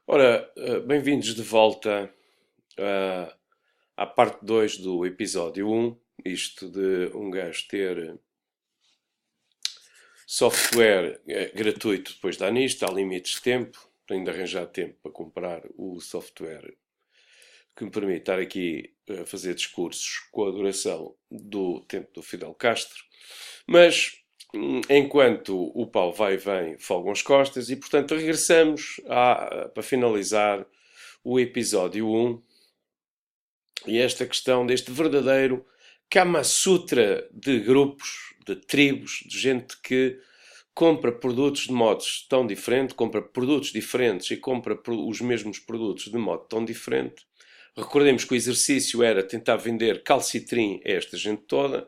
Ora, bem-vindos de volta à parte 2 do episódio um. Isto de um gajo ter software gratuito depois dá nisto, há limites de tempo. Tenho de arranjar tempo para comprar o software que me permite estar aqui a fazer discursos com a duração do tempo do Fidel Castro. Mas, enquanto o pau vai e vem, folgam as costas, e portanto regressamos para finalizar o episódio um e esta questão deste verdadeiro Kama Sutra de grupos, de tribos, de gente que compra produtos de modos tão diferentes, compra produtos diferentes e compra os mesmos produtos de modo tão diferente. Recordemos que o exercício era tentar vender calcitrim a esta gente toda.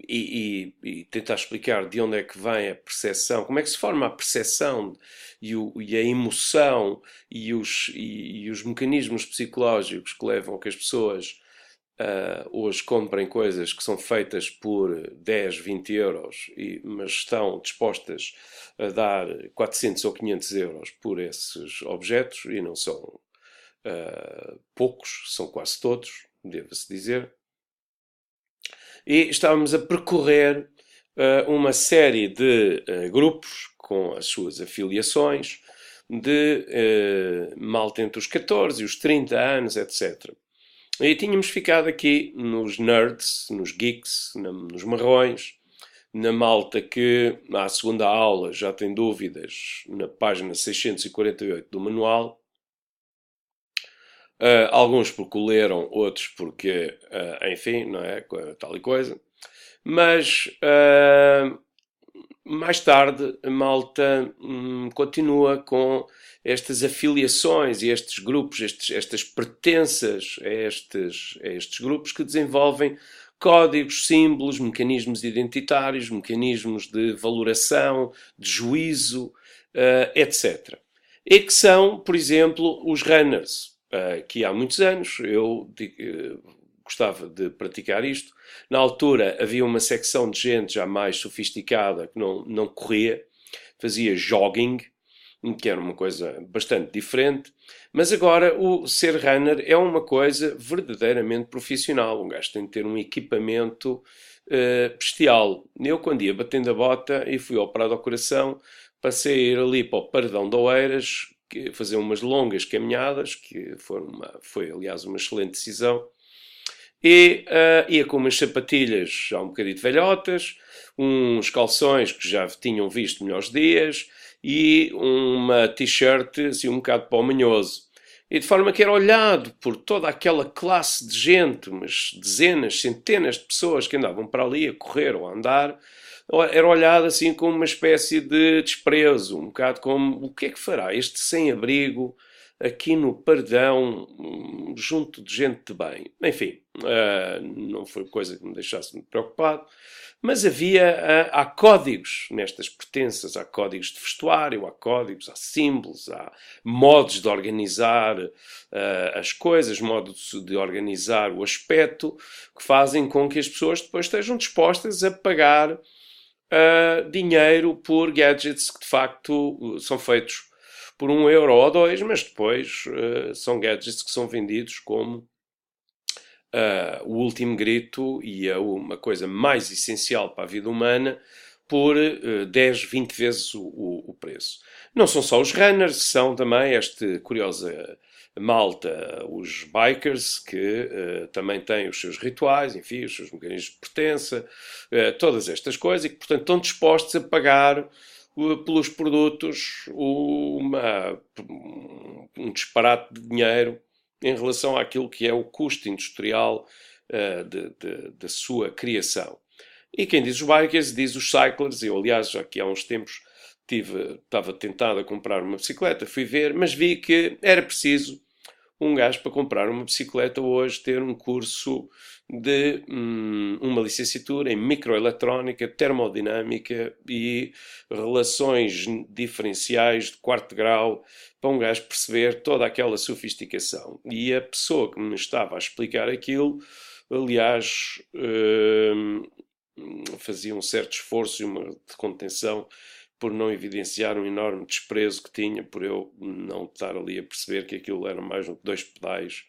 E tentar explicar de onde é que vem a percepção, como é que se forma a percepção e a emoção e os mecanismos psicológicos que levam a que as pessoas hoje comprem coisas que são feitas por 10, 20 euros, mas estão dispostas a dar 400 ou 500 euros por esses objetos, e não são poucos, são quase todos, deve-se dizer. E estávamos a percorrer uma série de grupos com as suas afiliações de malta entre os 14 e os 30 anos, etc. E tínhamos ficado aqui nos nerds, nos geeks, nos marrões, na malta que à segunda aula já tem dúvidas na página 648 do manual. Alguns porque o leram, outros porque, enfim, não é? Tal e coisa. Mas mais tarde a malta continua com estas afiliações e estes grupos, estas pertenças a estes grupos que desenvolvem códigos, símbolos, mecanismos identitários, mecanismos de valoração, de juízo, etc. E que são, por exemplo, os runners, que há muitos anos eu gostava de praticar isto. Na altura havia uma secção de gente já mais sofisticada que não corria, fazia jogging, que era uma coisa bastante diferente. Mas agora o ser runner é uma coisa verdadeiramente profissional. Um gajo tem de ter um equipamento bestial. Eu, quando ia batendo a bota e fui operado ao coração, passei a ir ali para o Paredão de Oeiras, fazer umas longas caminhadas, que foi aliás uma excelente decisão. E ia com umas sapatilhas já um bocadinho velhotas, uns calções que já tinham visto melhores dias e uma t-shirt assim um bocado pó manhoso. E de forma que era olhado por toda aquela classe de gente, umas dezenas, centenas de pessoas que andavam para ali a correr ou a andar, era olhado assim com uma espécie de desprezo, um bocado como o que é que fará este sem-abrigo aqui no Paredão, junto de gente de bem. Enfim, não foi coisa que me deixasse muito preocupado, mas há códigos nestas pertenças, há códigos de vestuário, há códigos, há símbolos, há modos de organizar as coisas, modos de organizar o aspecto, que fazem com que as pessoas depois estejam dispostas a pagar dinheiro por gadgets que de facto são feitos por 1 euro ou 2, mas depois são gadgets que são vendidos como o último grito e uma coisa mais essencial para a vida humana por 10, 20 vezes o preço. Não são só os runners, são também esta curiosa malta, os bikers, que também têm os seus rituais, enfim, os seus mecanismos de pertença, todas estas coisas, e que, portanto, estão dispostos a pagar pelos produtos um disparate de dinheiro em relação àquilo que é o custo industrial da sua criação. E quem diz os bikers diz os cyclers. Eu, aliás, já que há uns tempos estava tentado a comprar uma bicicleta, fui ver, mas vi que era preciso um gajo para comprar uma bicicleta hoje ter um curso de uma licenciatura em microeletrónica, termodinâmica e relações diferenciais de quarto grau, para um gajo perceber toda aquela sofisticação. E a pessoa que me estava a explicar aquilo, aliás, fazia um certo esforço e uma de contenção por não evidenciar um enorme desprezo que tinha por eu não estar ali a perceber que aquilo era mais do que 2 pedais,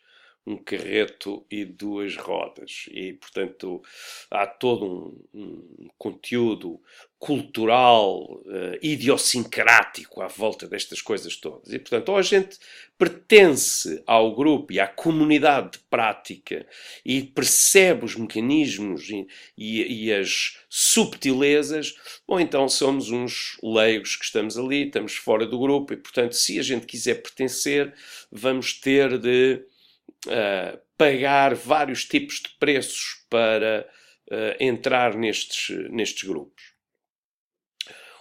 um carreto e 2 rodas. E, portanto, há todo um conteúdo cultural, idiosincrático à volta destas coisas todas. E, portanto, ou a gente pertence ao grupo e à comunidade de prática e percebe os mecanismos e as subtilezas, ou então somos uns leigos que estamos ali, estamos fora do grupo e, portanto, se a gente quiser pertencer, vamos ter de pagar vários tipos de preços para entrar nestes grupos.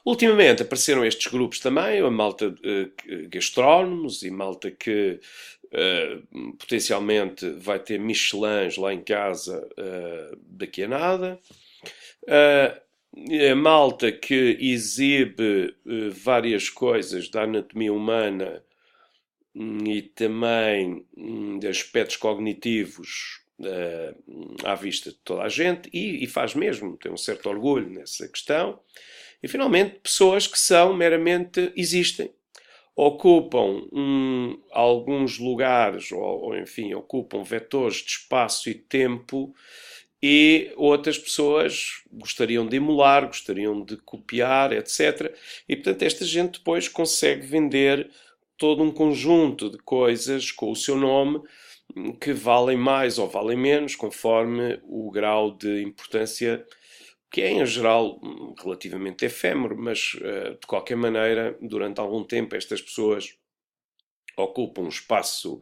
Ultimamente apareceram estes grupos também, a malta gastrónomos e malta que potencialmente vai ter Michelins lá em casa daqui a nada. A malta que exibe várias coisas da anatomia humana e também de aspectos cognitivos à vista de toda a gente e faz mesmo, tem um certo orgulho nessa questão. E finalmente pessoas que são meramente existem, ocupam alguns lugares ou enfim ocupam vetores de espaço e tempo e outras pessoas gostariam de emular, gostariam de copiar, etc. E portanto esta gente depois consegue vender todo um conjunto de coisas com o seu nome que valem mais ou valem menos conforme o grau de importância, que é em geral relativamente efêmero, mas de qualquer maneira, durante algum tempo estas pessoas ocupam um espaço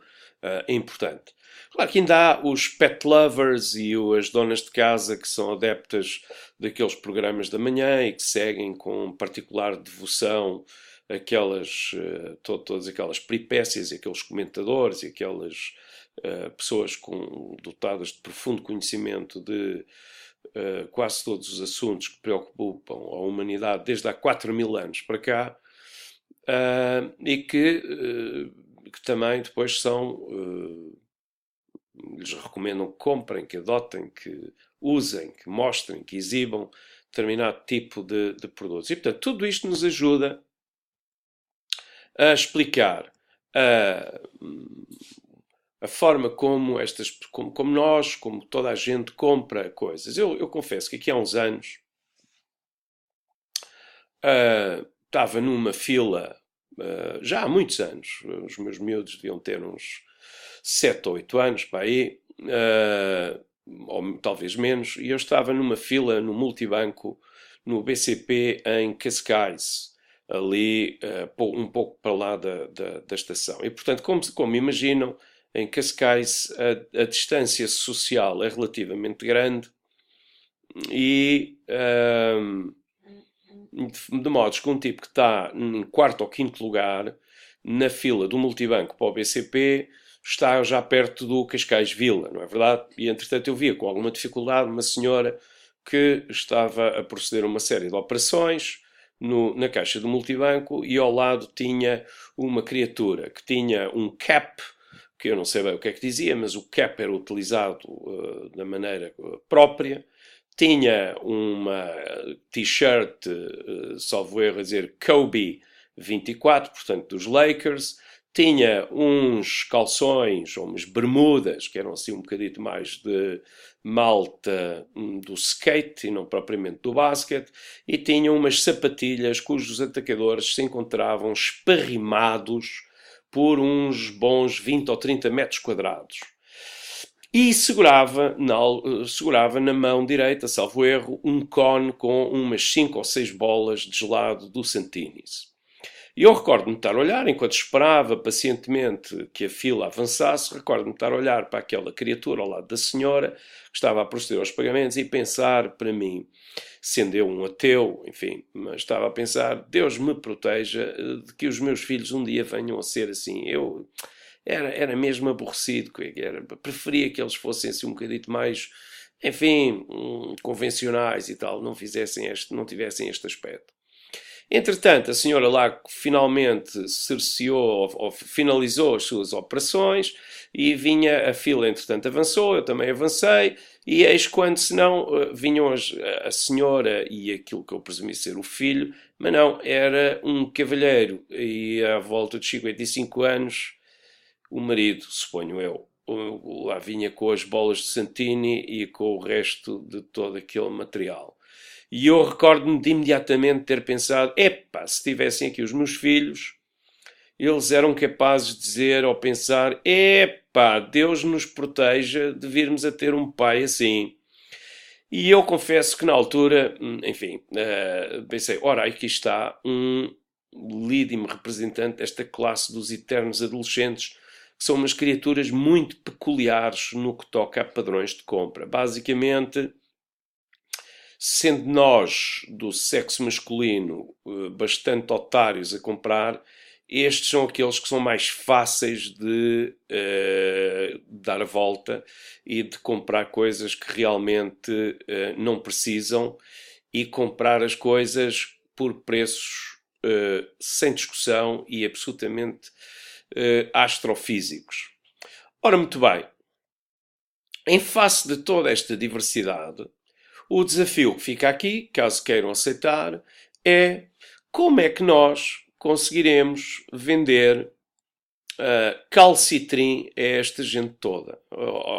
importante. Claro que ainda há os pet lovers e as donas de casa que são adeptas daqueles programas da manhã e que seguem com particular devoção todas aquelas peripécias e aqueles comentadores e aquelas pessoas dotadas de profundo conhecimento de quase todos os assuntos que preocupam a humanidade desde há 4.000 anos para cá e que também depois lhes recomendam que comprem, que adotem, que usem, que mostrem, que exibam determinado tipo de produtos. E portanto tudo isto nos ajuda a explicar a forma como como toda a gente compra coisas. Eu confesso que aqui há uns anos estava numa fila, já há muitos anos, os meus miúdos deviam ter uns 7 ou 8 anos, para aí, ou talvez menos, e eu estava numa fila no multibanco, no BCP em Cascais, ali um pouco para lá da estação. E, portanto, como imaginam, em Cascais a distância social é relativamente grande e de modo que um tipo que está em quarto ou quinto lugar na fila do multibanco para o BCP está já perto do Cascais Vila, não é verdade? E entretanto eu via com alguma dificuldade uma senhora que estava a proceder a uma série de operações na caixa do multibanco e ao lado tinha uma criatura que tinha um cap, que eu não sei bem o que é que dizia, mas o cap era utilizado da maneira própria. Tinha uma t-shirt, salvo erro a dizer Kobe 24, portanto dos Lakers. Tinha uns calções ou umas bermudas, que eram assim um bocadinho mais de malta do skate e não propriamente do basquete. E tinha umas sapatilhas cujos atacadores se encontravam esparrimados por uns bons 20 ou 30 metros quadrados. E segurava na mão direita, salvo erro, um cone com umas 5 ou 6 bolas de gelado do Santinis. E eu recordo-me de estar a olhar, enquanto esperava pacientemente que a fila avançasse, recordo-me de estar a olhar para aquela criatura ao lado da senhora, que estava a proceder aos pagamentos, e pensar para mim, sendo eu um ateu, enfim, mas estava a pensar, Deus me proteja de que os meus filhos um dia venham a ser assim. Eu era mesmo aborrecido, preferia que eles fossem assim um bocadinho mais, enfim, convencionais e tal, não tivessem este aspecto. Entretanto, a senhora lá finalmente cerceou ou finalizou as suas operações e vinha a fila, entretanto, avançou, eu também avancei, e eis quando, senão, vinham a senhora e aquilo que eu presumi ser o filho Mas não, era um cavalheiro e à volta de 55 anos, o marido, suponho eu, lá vinha com as bolas de Santini e com o resto de todo aquele material. E eu recordo-me de imediatamente ter pensado, epá, se tivessem aqui os meus filhos, eles eram capazes de dizer ou pensar, epá, Deus nos proteja de virmos a ter um pai assim. E eu confesso que na altura, enfim, pensei, ora, aqui está um lídimo representante desta classe dos eternos adolescentes, que são umas criaturas muito peculiares no que toca a padrões de compra. Basicamente, sendo nós, do sexo masculino, bastante otários a comprar, estes são aqueles que são mais fáceis de dar a volta e de comprar coisas que realmente não precisam e comprar as coisas por preços sem discussão e absolutamente astrofísicos. Ora, muito bem, em face de toda esta diversidade, o desafio que fica aqui, caso queiram aceitar, é como é que nós conseguiremos vender calcitrim a esta gente toda.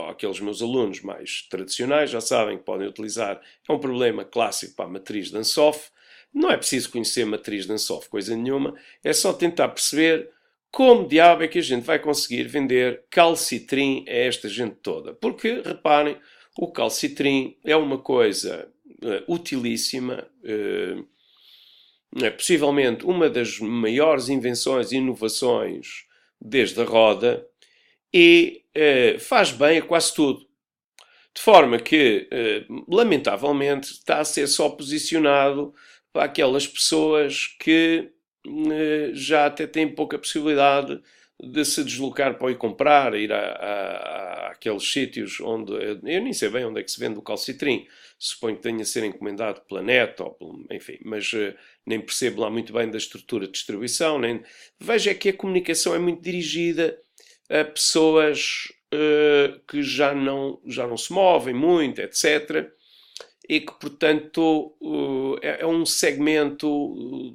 Aqueles meus alunos mais tradicionais já sabem que podem utilizar, é um problema clássico para a matriz de Ansoff. Não é preciso conhecer a matriz de Ansoff, coisa nenhuma, é só tentar perceber como diabo é que a gente vai conseguir vender calcitrim a esta gente toda. Porque, reparem, o calcitrim é uma coisa utilíssima, é possivelmente uma das maiores invenções e inovações desde a roda e faz bem a quase tudo. De forma que, lamentavelmente, está a ser só posicionado para aquelas pessoas que já até têm pouca possibilidade de se deslocar para ir comprar, ir àqueles sítios onde... Eu nem sei bem onde é que se vende o calcitrim. Suponho que tenha a ser encomendado pela net, ou enfim, mas nem percebo lá muito bem da estrutura de distribuição. Veja que a comunicação é muito dirigida a pessoas que já não se movem muito, etc., e que, portanto, é um segmento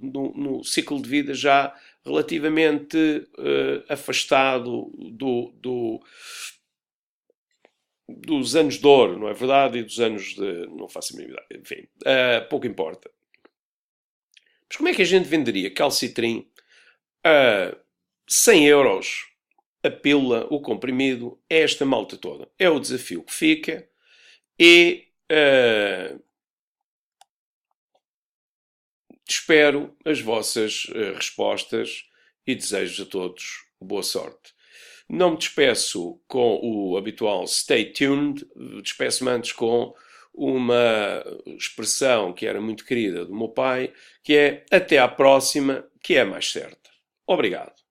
no ciclo de vida já relativamente afastado dos anos de ouro, não é verdade? E dos anos de... não faço a mínima ideia. Enfim, pouco importa. Mas como é que a gente venderia calcitrim a 100 euros a pílula, o comprimido, a esta malta toda? É o desafio que fica e... espero as vossas respostas e desejo a todos boa sorte. Não me despeço com o habitual stay tuned, despeço-me antes com uma expressão que era muito querida do meu pai, que é até à próxima, que é mais certa. Obrigado.